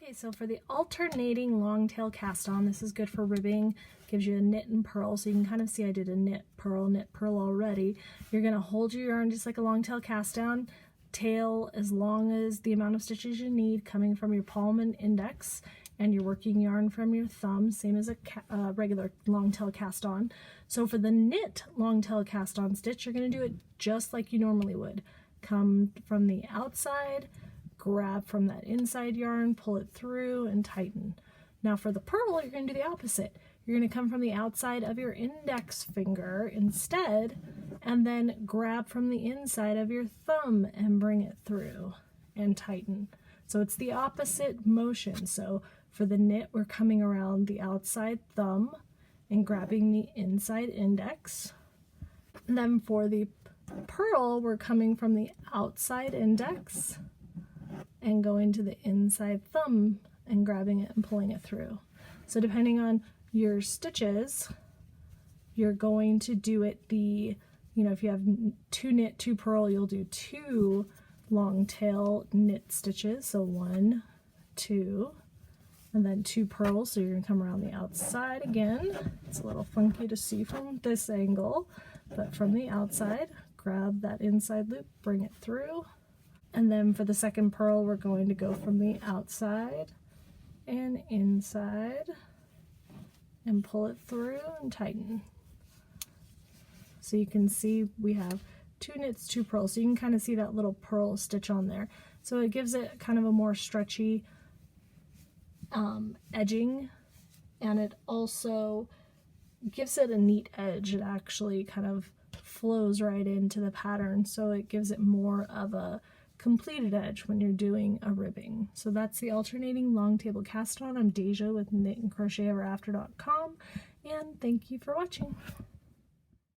Okay, so for the alternating long tail cast on, this is good for ribbing, gives you a knit and purl, so you can kind of see I did a knit, purl already. You're going to hold your yarn just like a long tail cast on, tail as long as the amount of stitches you need coming from your palm and index, and you're working yarn from your thumb, same as a regular long tail cast on. So for the knit long tail cast on stitch, you're going to do it just like you normally would. Come from the outside, grab from that inside yarn, pull it through, and tighten. Now for the purl, you're going to do the opposite. You're going to come from the outside of your index finger instead, and then grab from the inside of your thumb and bring it through and tighten. So it's the opposite motion. So for the knit, we're coming around the outside thumb and grabbing the inside index. And then for the purl, we're coming from the outside index and going to the inside thumb and grabbing it and pulling it through. So depending on your stitches, you're going to do it if you have 2 knit, 2 purl, you'll do 2 long tail knit stitches. So 1, 2, and then 2 purls. So you're going to come around the outside again. It's a little funky to see from this angle, but from the outside, grab that inside loop, bring it through. And then for the second purl, we're going to go from the outside and inside and pull it through and tighten. So you can see we have 2 knits, 2 purls. So you can kind of see that little purl stitch on there. So it gives it kind of a more stretchy edging, and it also gives it a neat edge. It actually kind of flows right into the pattern, so it gives it more of a completed edge when you're doing a ribbing. So that's the alternating long table cast on. I'm Deja with knitandcrocheteverafter.com, and thank you for watching.